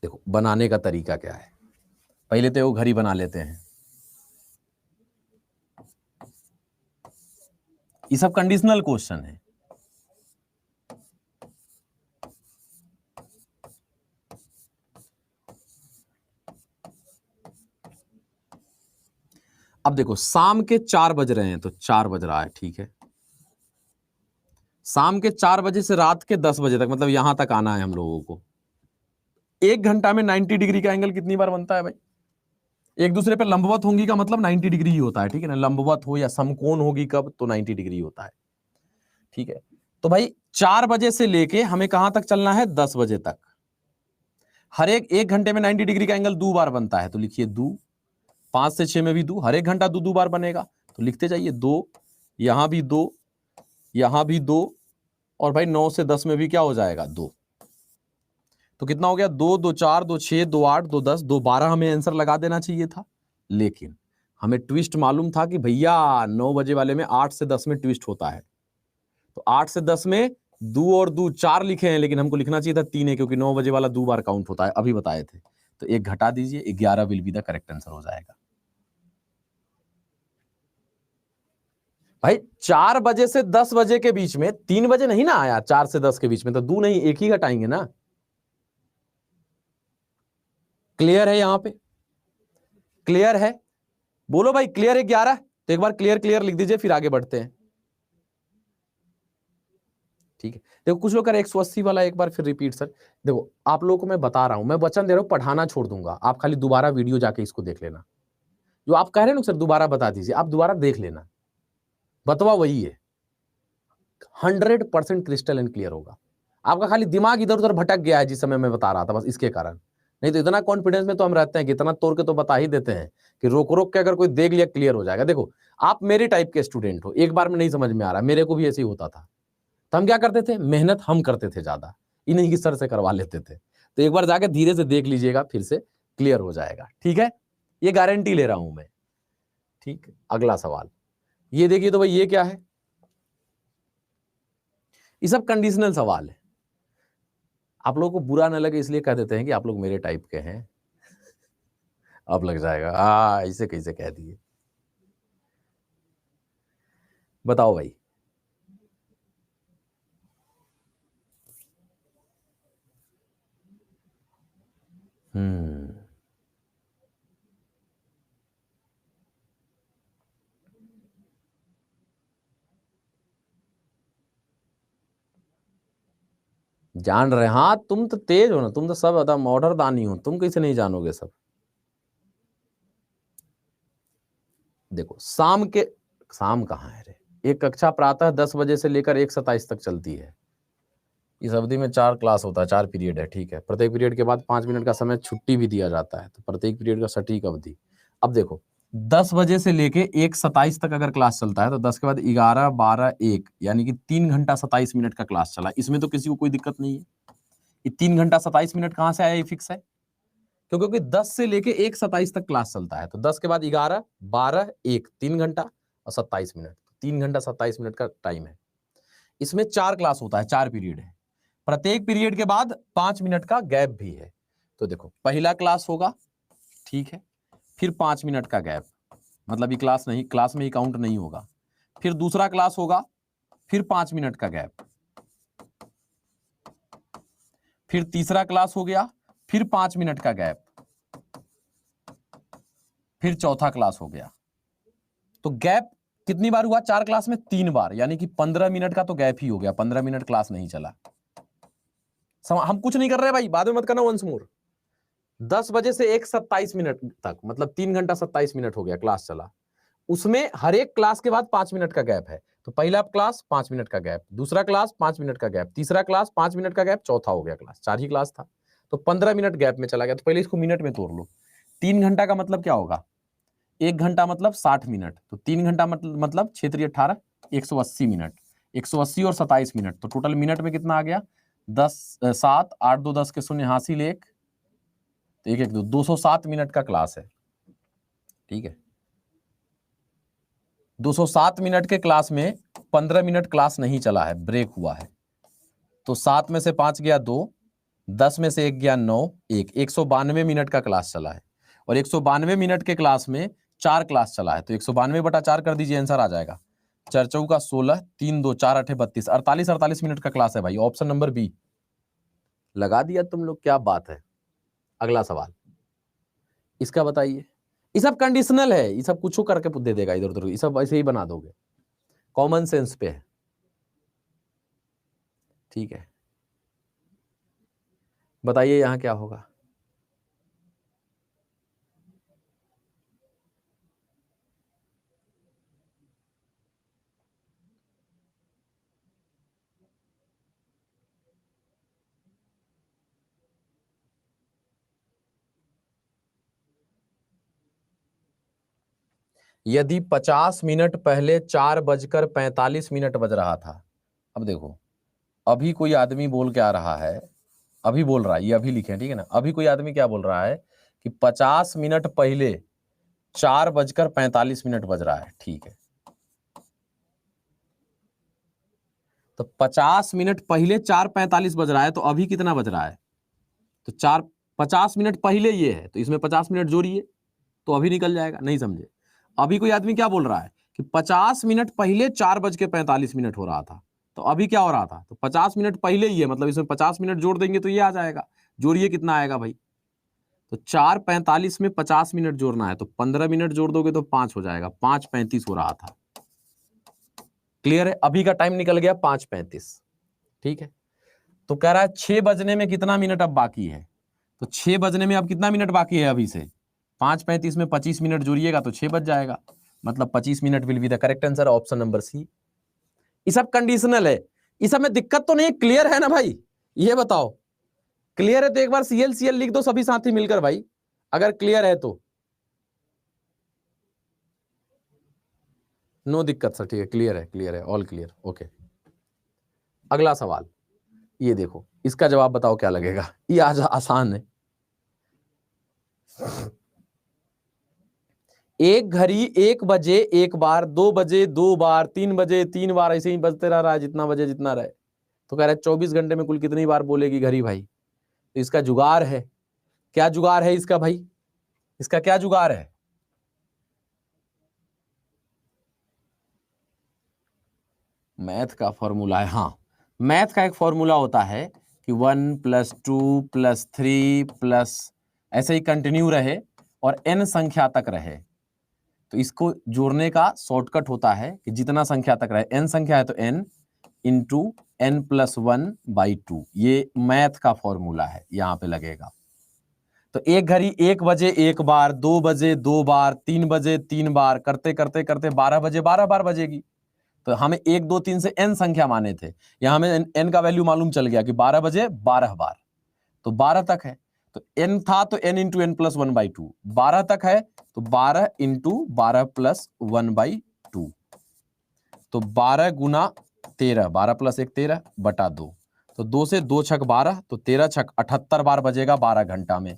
देखो बनाने का तरीका क्या है, पहले तो वो घड़ी बना लेते हैं। ये सब कंडीशनल क्वेश्चन है। अब देखो शाम के 4 बज रहे हैं तो 4 बज रहा है, ठीक है। शाम के 4 बजे से रात के 10 बजे तक, मतलब यहां तक आना है हम लोगों को। 1 घंटा में 90 डिग्री का एंगल कितनी बार बनता है भाई? एक दूसरे पे लंबवत होंगी का मतलब 90 डिग्री ही होता है, ठीक है ना। लंबवत हो या समकोण होगी कब, तो 90 डिग्री होता है, ठीक है। तो भाई 4 बजे से लेके हमें कहां तक चलना है? 10 बजे तक। हर एक घंटे में 90 डिग्री का एंगल 2 बार बनता है, तो लिखिए 2। 5 से 6 में भी 2, हर एक घंटा 2 2 बार बनेगा, तो लिखते जाइए 2, यहां भी 2, यहां भी 2, और भाई 9 से 10 में भी क्या हो जाएगा? 2। तो कितना हो गया? 2 2 4 2 6 2 8 2 10 2 12 हमें आंसर लगा देना चाहिए था। लेकिन हमें ट्विस्ट मालूम था कि भैया 9 बजे वाले में 8 से 10 में ट्विस्ट होता है, तो 8 से 10 में 2 और 2 4 लिखे हैं, लेकिन हमको लिखना चाहिए था 3 है, क्योंकि 9 बजे वाला 2 बार काउंट होता है, अभी बताए थे। तो एक घटा दीजिए, 11 will be the correct answer हो जाएगा। भाई 4 बजे से 10 बजे के बीच में 3 बजे नहीं ना आया, 4 से 10 के बीच में तो 2 नहीं, एक ही घटाएंगे ना। क्लियर है? यहां पे क्लियर है? बोलो भाई क्लियर है 11? तो एक बार क्लियर क्लियर लिख दीजिए, फिर आगे बढ़ते हैं, ठीक है। देखो कुछ लोग कर 180 वाला एक बार फिर रिपीट सर। देखो आप लोगों को मैं बता रहा हूं, मैं वचन दे रहा हूं, पढ़ाना छोड़ दूंगा, आप खाली दोबारा वीडियो जाके इसको देख लेना। जो आप कह रहे हैं ना सर दोबारा बता दीजिए, आप दोबारा देख लेना, बतवा वही है, 100% क्रिस्टल एंड क्लियर होगा। आपका खाली दिमाग इधर उधर भटक गया है जिस समय मैं बता रहा था, बस इसके कारण। नहीं तो इतना कॉन्फिडेंस में तो हम रहते हैं कि इतना तोड़ के तो बता ही देते हैं कि रोक रोक के अगर कोई देख लिया क्लियर हो जाएगा। देखो आप मेरे टाइप के स्टूडेंट हो, एक बार में नहीं समझ में आ रहा, मेरे को भी ऐसे ही होता था, तो हम क्या करते थे? मेहनत हम करते थे ज्यादा, इन्हीं की सर से करवा लेते थे। तो एक बार जाके धीरे से देख लीजिएगा, फिर से क्लियर हो जाएगा, ठीक है। ये गारंटी ले रहा हूं मैं, ठीक। अगला सवाल ये देखिए, तो भाई ये क्या है? ये सब कंडीशनल सवाल है। आप लोगों को बुरा न लगे इसलिए कह देते हैं कि आप लोग मेरे टाइप के हैं। अब लग जाएगा ऐसे कैसे कह दिए? बताओ भाई। जान रहे? हाँ तुम तो तेज हो ना, तुम तो सब एकदम ऑर्डर दानी हो, तुम कैसे नहीं जानोगे सब? देखो शाम कहाँ है रे? एक कक्षा प्रातः 10 बजे से लेकर 1:27 तक चलती है, इस अवधि में 4 क्लास होता है, 4 पीरियड है, ठीक है। प्रत्येक पीरियड के बाद 5 मिनट का समय छुट्टी भी दिया जाता है। तो प्रत्येक पीरियड का सटीक अवधि, अब देखो 10 बजे से लेके 1:27 तक अगर क्लास चलता है तो 10 के बाद 11, 12, 1 यानी कि 3 घंटा 27 मिनट का क्लास चला। इसमें तो किसी को कोई दिक्कत नहीं है। ये 3 घंटा 27 मिनट कहां से आया, ये फिक्स है क्योंकि 10 से लेके 1:27 तक क्लास चलता है। तो 10 के बाद 11, 12, 1 3 घंटा और 27 मिनट, 3 घंटा 27 मिनट का टाइम है। इसमें 4 क्लास होता है, 4 पीरियड है। प्रत्येक पीरियड के बाद 5 मिनट का गैप भी है। तो देखो पहला क्लास होगा, ठीक है, फिर 5 मिनट का गैप, मतलब ये क्लास नहीं, क्लास में ही काउंट नहीं होगा। फिर दूसरा क्लास होगा, फिर 5 मिनट का गैप, फिर तीसरा क्लास हो गया, फिर 5 मिनट का गैप, फिर चौथा क्लास हो गया। तो गैप कितनी बार हुआ, 4 क्लास में 3 बार, यानी कि 15 मिनट का तो गैप ही हो गया, 15 मिनट क्लास नहीं चला। हम कुछ नहीं कर रहे भाई, बाद में मत करना वंस मोर। 10 बजे से 1:27 मिनट तक, मतलब 3 घंटा 27 मिनट हो गया क्लास चला। उसमें हर एक क्लास के बाद 5 मिनट का गैप है। तो पहला क्लास 5 मिनट का गैप, दूसरा क्लास 5 मिनट का गैप, तीसरा क्लास 5 मिनट का गैप, चौथा हो गया क्लास, 4 ही क्लास था तो 15 मिनट गैप में चला गया। तो पहले इसको मिनट में तोड़ लो। 3 घंटा का मतलब क्या होगा, 1 घंटा मतलब 60 मिनट, तो 3 घंटा मतलब 6 3 18 180 मिनट, 180 और 27 मिनट, तो टोटल मिनट में कितना आ गया, 10 7 8 2 10 के शून्य हासिल 1, तो 1 1 2 207 मिनट का क्लास है, ठीक है। 207 मिनट के क्लास में 15 मिनट क्लास नहीं चला है, ब्रेक हुआ है। तो 7 में से 5 गया 2, 10 में से 1 गया 9, 1 192 मिनट का क्लास चला है। और 192 मिनट के क्लास में 4 क्लास चला है, तो 192/4 कर दीजिए, आंसर आ जाएगा 4 चौका 16, 3 2 4 8 32, 48 मिनट का क्लास है भाई, ऑप्शन नंबर बी। लगा दिया तुम लोग, क्या बात है। अगला सवाल इसका बताइए। ये सब कंडीशनल है, ये सब कुछ करके दे देगा इधर उधर, ये सब ऐसे ही बना दोगे, कॉमन सेंस पे है, ठीक है। बताइए यहां क्या होगा। यदि 50 मिनट पहले 4:45 बज रहा था, अब देखो अभी कोई आदमी बोल के आ रहा है, अभी बोल रहा है, ये अभी लिखे, ठीक है ना, अभी कोई आदमी क्या बोल रहा है कि 50 मिनट पहले 4:45 बज रहा है, ठीक है। तो 50 मिनट पहले 4:45 बज रहा है, तो अभी कितना बज रहा है, तो 50 मिनट पहले ये है, तो इसमें 50 मिनट जोड़िए तो अभी निकल जाएगा, नहीं समझे। अभी कोई आदमी क्या बोल रहा है कि 50 मिनट पहले 4:45 हो रहा था, तो अभी क्या हो रहा था, तो 50 मिनट पहले ही है, मतलब इसमें 50 मिनट जोड़ देंगे तो ये आ जाएगा। जोड़िए कितना आएगा भाई, तो 4:45 में 50 मिनट जोड़ना है, तो 15 मिनट जोड़ दोगे तो 5 हो जाएगा, 5:35 हो रहा था। क्लियर है, अभी का टाइम निकल गया 5:35, ठीक है। तो कह रहा है 6 बजने में कितना मिनट अब बाकी है, तो 6 बजने में अब कितना मिनट बाकी है अभी से, 5:35 में 25 मिनट जोड़िएगा तो 6 बज जाएगा, मतलब 25 minute will be the correct answer, option number C. ये सब कंडीशनल है, इस सब में दिक्कत तो नहीं, क्लियर है ना भाई, ये बताओ। क्लियर है तो एक बार CL लिख दो सभी साथी मिलकर भाई, अगर क्लियर है तो। नो दिक्कत सर, ठीक है, क्लियर है, ऑल क्लियर, ओके। अगला सवाल ये देखो, इसका जवाब बताओ क्या लगेगा, ये आज आसान है। एक घड़ी 1 बजे 1 बार, 2 बजे 2 बार, 3 बजे 3 बार, ऐसे ही बजते रह रहा है, जितना बजे जितना रहे। तो कह रहा है 24 घंटे में कुल कितनी बार बोलेगी घड़ी भाई। तो इसका जुगाड़ है, क्या जुगाड़ है इसका भाई, इसका क्या जुगाड़ है, मैथ का फॉर्मूला है, हाँ मैथ का एक फॉर्मूला होता है कि 1 + 2 + 3 प्लस ऐसे ही कंटिन्यू रहे और n संख्या तक रहे। तो इसको जोड़ने का शॉर्टकट होता है कि जितना संख्या तक रहे, n संख्या है तो n इंटू n+1/2, ये मैथ का फॉर्मूला है, यहां पे लगेगा। तो एक घड़ी 1 बजे 1 बार, 2 बजे 2 बार, 3 बजे 3 बार, करते करते करते 12 बजे 12 बार बजेगी। तो हमें 1 2 3 से n संख्या माने थे, यहां हमें n का वैल्यू मालूम चल गया कि 12 बजे 12 बार, तो 12 तक है, तो n था तो n इंटू n प्लस 1/2, 12 तक है तो 12 इंटू 12 प्लस 1/2, तो 12 गुना 13, 12 प्लस 1 13 बटा 2, तो 2 से 2 छक 12, तो 13 छक 78 बार बजेगा 12 घंटा में,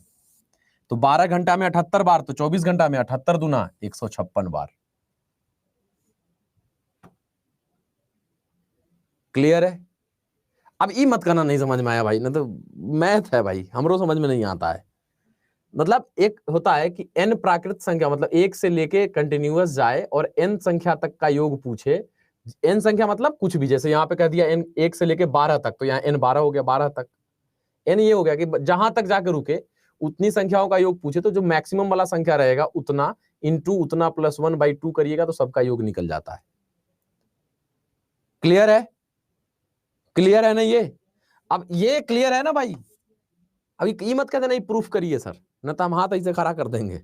तो 12 घंटा में 78 बार, तो 24 घंटा में 78 दूना 156 बार। क्लियर है? अब ये मत करना नहीं समझ में आया भाई, ना तो मैथ है भाई, हमरो समझ में नहीं आता है। मतलब एक होता है कि n प्राकृत संख्या, मतलब 1 से लेके कंटिन्यूअस जाए और n संख्या तक का योग पूछे। n संख्या मतलब कुछ भी, जैसे यहाँ पे कह दिया n 1 से लेके 12 तक, तो यहाँ n 12 हो गया 12 तक। n ये हो गया कि जहां तक जाके रुके उतनी संख्याओं का योग पूछे, तो जो मैक्सिमम वाला संख्या रहेगा उतना इंटू उतना प्लस 1/2 करिएगा तो सबका योग निकल जाता है। क्लियर है? क्लियर है ना ये? अब ये क्लियर है ना भाई? अभी ये मत कहते नहीं प्रूफ करिए सर, न तो हम हाथ ऐसे खड़ा कर देंगे।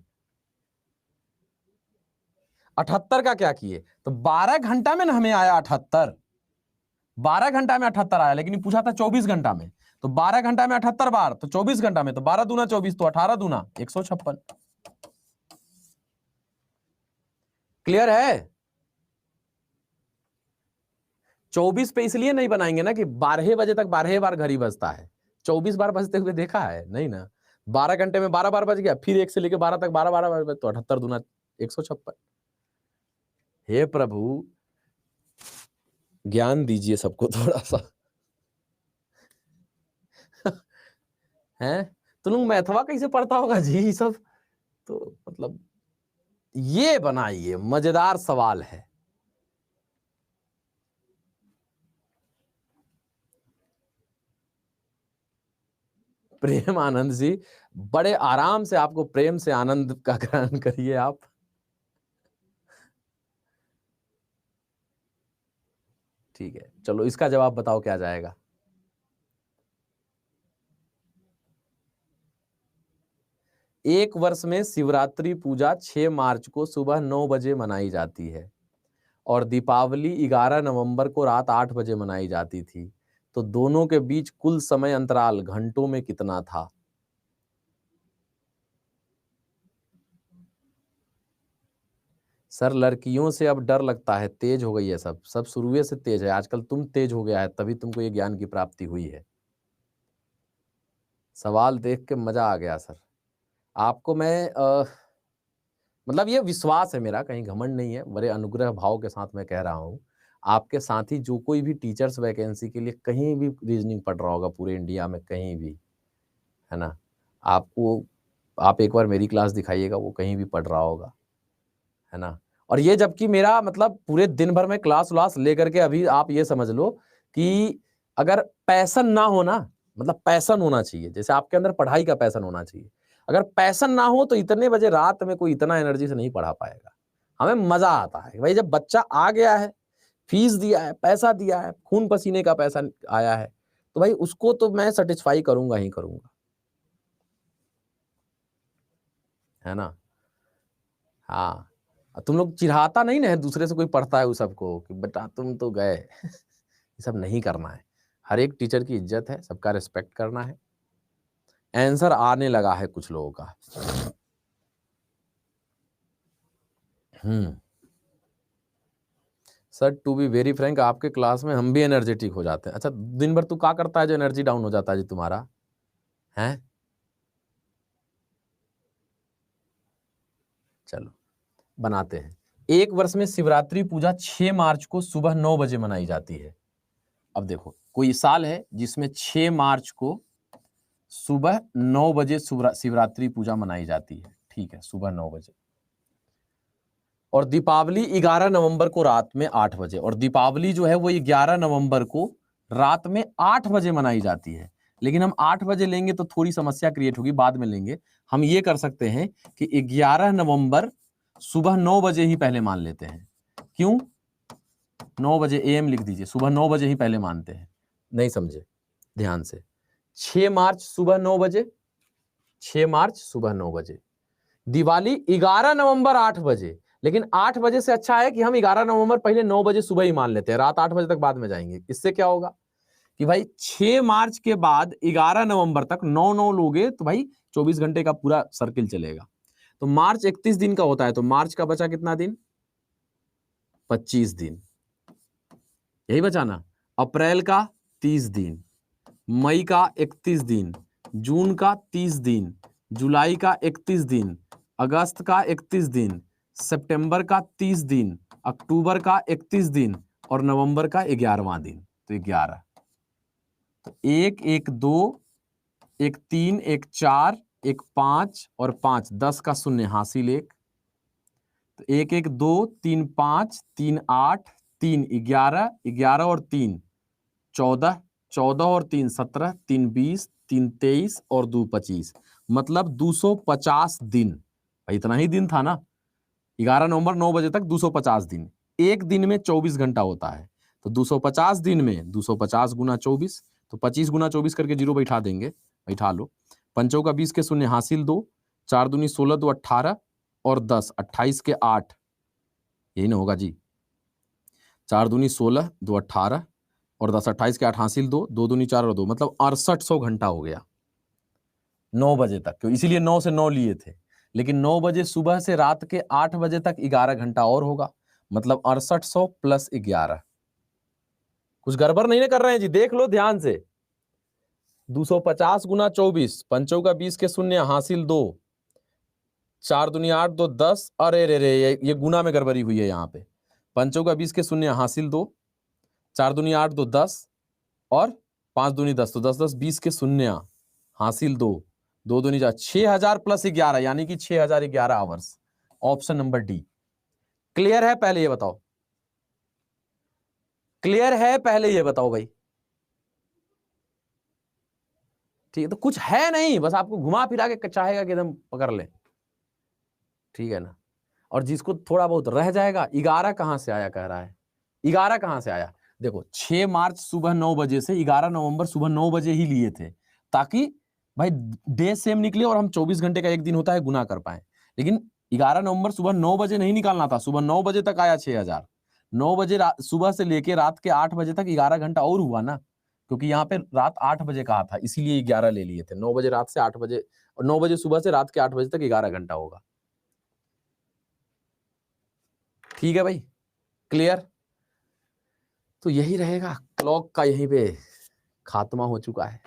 78 का क्या किए, तो 12 घंटा में ना हमें आया 78, 12 घंटा में 78 आया, लेकिन पूछा था 24 घंटा में, तो 12 घंटा में 78 बार, तो 24 घंटा में तो 12 दूना 24, तो 18 दूना 156। क्लियर है? 24 पे इसलिए नहीं बनाएंगे ना कि 12 बजे तक 12 बार घड़ी बजता है, 24 बार बजते हुए देखा है नहीं ना। 12 घंटे में 12 बार बज गया, फिर 1 से लेके 12 तक 12 12 बार, तो 78 दूना 156। हे प्रभु ज्ञान दीजिए सबको थोड़ा सा। हैं तो लोग मैथवा कैसे पढ़ता होगा जी सब, तो मतलब ये बनाइए, मजेदार सवाल है। प्रेम आनंद जी, बड़े आराम से आपको प्रेम से आनंद का ग्रहण करिए आप। ठीक है, चलो इसका जवाब बताओ क्या जाएगा। एक वर्ष में शिवरात्रि पूजा 6 मार्च को सुबह 9 बजे मनाई जाती है और दीपावली 11 नवंबर को रात 8 बजे मनाई जाती थी, तो दोनों के बीच कुल समय अंतराल घंटों में कितना था? सर लड़कियों से अब डर लगता है, तेज हो गई है, सब शुरुए से तेज है, आजकल तुम तेज हो गया है, तभी तुमको ये ज्ञान की प्राप्ति हुई है। सवाल देख के मजा आ गया सर। आपको मैं मतलब ये विश्वास है मेरा, कहीं घमंड नहीं है, बड़े अनुग्रह भाव के साथ मैं कह रहा हूँ। आपके साथी जो कोई भी टीचर्स वैकेंसी के लिए कहीं भी रीजनिंग पढ़ रहा होगा पूरे इंडिया में कहीं भी, है ना, आपको आप एक बार मेरी क्लास दिखाइएगा, वो कहीं भी पढ़ रहा होगा, है ना। और ये जबकि मेरा मतलब पूरे दिन भर में क्लास व्लास लेकर के, अभी आप ये समझ लो कि अगर पैशन ना हो ना, मतलब पैशन होना चाहिए, जैसे आपके अंदर पढ़ाई का पैशन होना चाहिए, अगर पैशन ना हो तो इतने बजे रात में कोई इतना एनर्जी से नहीं पढ़ा पाएगा। हमें मजा आता है भाई, जब बच्चा आ गया है, फीस दिया है, पैसा दिया है, खून पसीने का पैसा आया है, तो भाई उसको तो मैं सेटिस्फाई करूंगा ही करूंगा, है ना। हाँ, तुम लोग चिढ़ाता नहीं ना है दूसरे से कोई पढ़ता है उस सबको कि बेटा तुम तो गए। ये सब नहीं करना है, हर एक टीचर की इज्जत है, सबका रिस्पेक्ट करना है। आंसर आने लगा है कुछ लोगों का। Sir to be very frank, आपके क्लास में हम भी एनर्जेटिक हो जाते हैं। अच्छा, दिन भर तू क्या करता है जो एनर्जी डाउन हो जाता है जी तुम्हारा, है? चलो बनाते हैं। एक वर्ष में शिवरात्रि पूजा 6 मार्च को सुबह 9 बजे मनाई जाती है। अब देखो कोई साल है जिसमें 6 मार्च को सुबह 9 बजे शिवरात्रि पूजा मनाई जाती है, ठीक है, सुबह 9 बजे, और दीपावली 11 नवंबर को रात में 8 बजे, और दीपावली जो है वो 11 नवंबर को रात में 8 बजे मनाई जाती है। लेकिन हम 8 बजे लेंगे तो थोड़ी समस्या क्रिएट होगी, बाद में लेंगे। हम ये कर सकते हैं कि 11 नवंबर सुबह 9 बजे ही पहले मान लेते हैं। क्यों 9 बजे AM लिख दीजिए, सुबह 9 बजे ही पहले मानते हैं। नहीं समझे ध्यान से, 6 मार्च सुबह 9 बजे, 6 मार्च सुबह 9 बजे, दिवाली 11 नवंबर 8 बजे, लेकिन 8 बजे से अच्छा है कि हम 11 नवंबर पहले 9 बजे सुबह ही मान लेते हैं, रात 8 बजे तक बाद में जाएंगे। इससे क्या होगा कि भाई 6 मार्च के बाद 11 नवंबर तक 9 लोगे तो भाई 24 घंटे का पूरा सर्किल चलेगा। तो मार्च 31 दिन का होता है, तो मार्च का बचा कितना दिन? 25 दिन, यही बचा ना। अप्रैल का 30 दिन, मई का 31 दिन, जून का 30 दिन, जुलाई का 31 दिन, अगस्त का 31 दिन, सितंबर का 30 दिन, अक्टूबर का 31 दिन और नवंबर का 11वां दिन। तो 11, तो 1 1 2 1 3 1 4 1 5 और 5 10 का शून्य हासिल 1, तो 1 1 2 3 5 3 8 3 11 11 और 3 14 14 और 3 17 3 20 3 23 और 2 25, मतलब 250 दिन। भाई इतना ही दिन था ना, 11 नवंबर 9 बजे तक 250 दिन। एक दिन में 24 घंटा होता है, तो 250 दिन में 250 गुना 24, तो 25 गुना 24 करके जीरो बैठा देंगे, बैठा लो। पंचों का 20 के शून्य हासिल 2, 4 दूनी 16 2 18 और 10 28 के 8, यही ना होगा जी। 4 दूनी 16 2 18 और 10 28 के 8 हासिल 2, 2 दूनी 4 और 2, मतलब 6800 घंटा हो गया 9 बजे तक। क्यों? इसीलिए 9 से 9 लिए थे, लेकिन 9 बजे सुबह से रात के 8 बजे तक 11 घंटा और होगा, मतलब 6800 प्लस 11। कुछ गड़बड़ नहीं ना कर रहे हैं जी, देख लो ध्यान से। 250 गुना 24, पंचों का 20 के शून्य हासिल 2, 4 दूनी 8 2 10, अरे रे रे ये गुना में गड़बड़ी हुई है यहाँ पे। पंचों का 20 के शून्य हासिल 2, 4 दूनी 8 2 10 और 5 दूनी 10, तो 10 10 20 के शून्य हासिल 2, 2 दूनी 4, 6000 प्लस 11 यानी कि 6011 hours. Option number D. Clear है? पहले ये बताओ, क्लियर है? पहले ये बताओ भाई। ठीक है, तो कुछ है नहीं, बस आपको घुमा फिरा के चाहेगा कि एकदम पकड़ ले, ठीक है ना। और जिसको थोड़ा बहुत रह जाएगा, 11 कहां से आया कह रहा है, 11 कहां से आया? देखो 6 मार्च सुबह 9 बजे से 11 नवंबर सुबह 9 बजे ही लिए थे, ताकि भाई डे सेम निकले और हम 24 घंटे का एक दिन होता है गुना कर पाए। लेकिन 11 नवंबर सुबह 9 बजे नहीं निकालना था, सुबह 9 बजे तक आया 6000। 9 बजे सुबह से लेके रात के 8 बजे तक 11 घंटा और हुआ ना, क्योंकि यहाँ पे रात 8 बजे कहा था, इसीलिए 11 ले लिए थे। 9 बजे रात से 8 बजे और 9 बजे सुबह से रात के 8 बजे तक 11 घंटा होगा। ठीक है भाई, क्लियर? तो यही रहेगा, क्लॉक का यहीं पे खात्मा हो चुका है।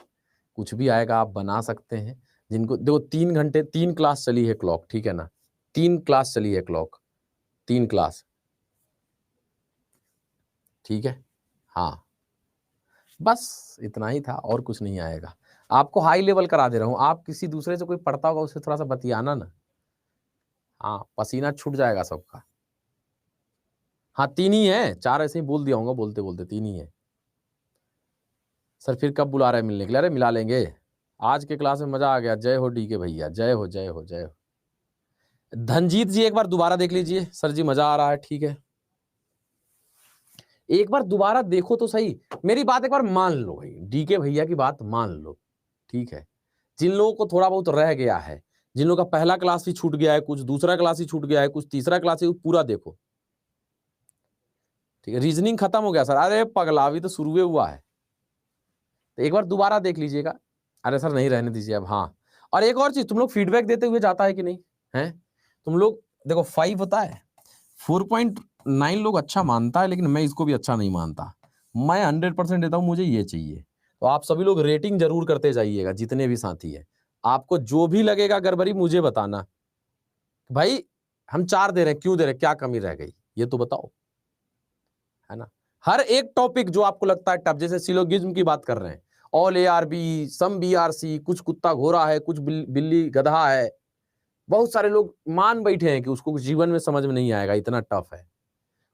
कुछ भी आएगा आप बना सकते हैं। जिनको देखो 3 घंटे 3 क्लास चली है क्लॉक, ठीक है ना, 3 क्लास चली है क्लॉक, 3 क्लास, ठीक है। हाँ, बस इतना ही था और कुछ नहीं आएगा। आपको हाई लेवल करा दे रहा हूं, आप किसी दूसरे से कोई पढ़ता होगा उससे थोड़ा सा बतियाना ना। हाँ, पसीना छूट जाएगा सबका। हाँ 3 ही है, 4 ऐसे ही बोल दिया होगा बोलते बोलते, 3 ही है। सर फिर कब बुला रहे हैं मिलने के लिए? अरे मिला लेंगे, आज के क्लास में मजा आ गया। जय हो डी के भैया, जय हो जय हो जय हो। धनजीत जी एक बार दोबारा देख लीजिए। सर जी मजा आ रहा है, ठीक है, एक बार दोबारा देखो तो सही, मेरी बात एक बार मान लो भाई, डी के भैया की बात मान लो, ठीक है। जिन लोगों को थोड़ा बहुत रह गया है, जिन लोगों का पहला क्लास ही छूट गया है, कुछ दूसरा क्लास ही छूट गया है, कुछ तीसरा क्लास ही, पूरा देखो, ठीक है। रीजनिंग खत्म हो गया सर, अरे पगलावी तो शुरू हुआ है, तो एक बार दोबारा देख लीजिएगा। अरे सर नहीं, रहने दीजिए अब। हाँ, और एक और चीज, तुम लोग फीडबैक देते हुए जाता है कि नहीं है? तुम लोग देखो 5 होता है, 4.9 लोग अच्छा मानता है, लेकिन मैं इसको भी अच्छा नहीं मानता। मैं 100% देता हूं, मुझे ये चाहिए। तो आप सभी लोग रेटिंग जरूर करते जाइएगा, जितने भी साथी है। आपको जो भी लगेगा गड़बड़ी मुझे बताना, भाई हम 4 दे रहे हैं, क्यों दे रहे हैं, क्या कमी रह गई ये तो बताओ, है ना। हर एक टॉपिक जो आपको लगता है टफ, जैसे सिलोगिज्म की बात कर रहे हैं, ऑल ARB, सम BRC, कुछ कुत्ता घोड़ा है, कुछ बिल्ली गधा है, बहुत सारे लोग मान बैठे हैं कि उसको जीवन में समझ में नहीं आएगा, इतना टफ है।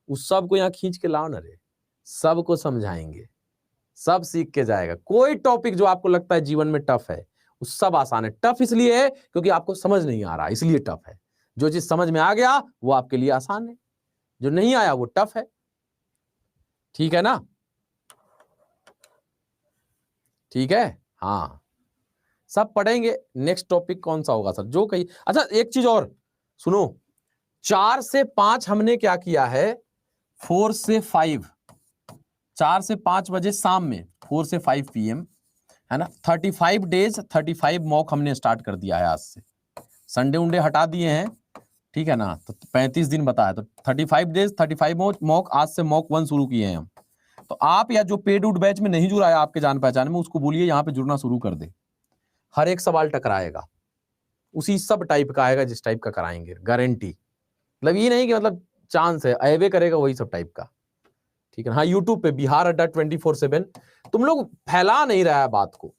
उस सब को यहाँ खींच के लाओ ना रे, सबको समझाएंगे, सब सीख के जाएगा। कोई टॉपिक जो आपको लगता है जीवन में टफ है, वो सब आसान है। टफ इसलिए है क्योंकि आपको समझ नहीं आ रहा, इसलिए टफ है। जो चीज समझ में आ गया वो आपके लिए आसान है, जो नहीं आया वो टफ है, ठीक है ना, ठीक है। हाँ, सब पढ़ेंगे। नेक्स्ट टॉपिक कौन सा होगा सर? जो कही, अच्छा एक चीज और सुनो, 4 से 5 हमने क्या किया है, 4 से 5, 4 से 5 बजे शाम में, 4 से 5 PM, है ना। 35 डेज 35 मॉक हमने स्टार्ट कर दिया है आज से, संडे उंडे हटा दिए हैं, ठीक है ना। तो 35 दिन बताया, तो 35 डेज 35 मॉक, आज से मॉक 1 शुरू किए हैं हम। तो आप या जो पेड आउट बैच में नहीं जुड़ा है आपके जान पहचान में, उसको बोलिए यहाँ पे जुड़ना शुरू कर दे। हर एक सवाल टकराएगा, उसी सब टाइप का आएगा जिस टाइप का कराएंगे, गारंटी। मतलब ये नहीं कि मतलब चांस है, अवे करेगा वही सब टाइप का, ठीक है। हाँ, यूट्यूब पे बिहार अड्डा 24/7, तुम लोग फैला नहीं रहा है बात को।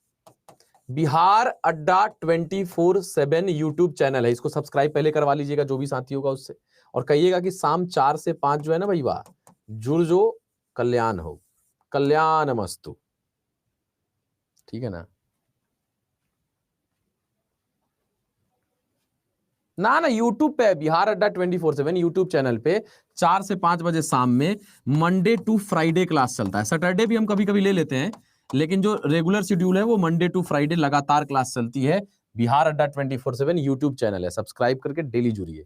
बिहार अड्डा 24/7 यूट्यूब चैनल है, इसको सब्सक्राइब पहले करवा लीजिएगा जो भी साथी होगा उससे, और कहिएगा कि शाम 4 से 5 जो है ना भाई, वाह जुड़ जो, कल्याण हो, कल्याण मस्तु, ठीक है ना। ना यूट्यूब पे बिहार अड्डा 24/7 यूट्यूब चैनल पे 4 से 5 बजे शाम में मंडे टू फ्राइडे क्लास चलता है। सैटरडे भी हम कभी कभी ले लेते हैं, लेकिन जो रेगुलर शेड्यूल है वो मंडे टू फ्राइडे लगातार क्लास चलती है। बिहार अड्डा 24/7 यूट्यूब चैनल है, सब्सक्राइब करके डेली जुड़िए।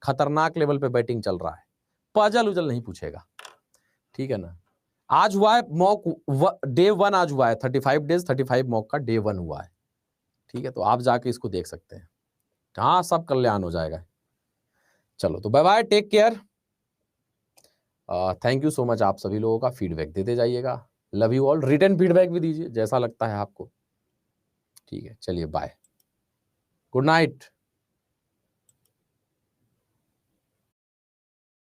खतरनाक लेवल पे बैटिंग चल रहा है, पजल उजल नहीं पूछेगा, ठीक है ना। आज हुआ है मॉक डे 1, आज हुआ है 35 डेज 35 मॉक का डे 1 हुआ है, ठीक है। तो आप जाके इसको देख सकते हैं, हाँ सब कल्याण हो जाएगा। चलो तो bye bye, take care, thank you so much. आप सभी लोगों का फीडबैक देते जाइएगा, love you all. Return feedback भी दीजिए जैसा लगता है आपको, ठीक है। चलिए बाय, गुड नाइट।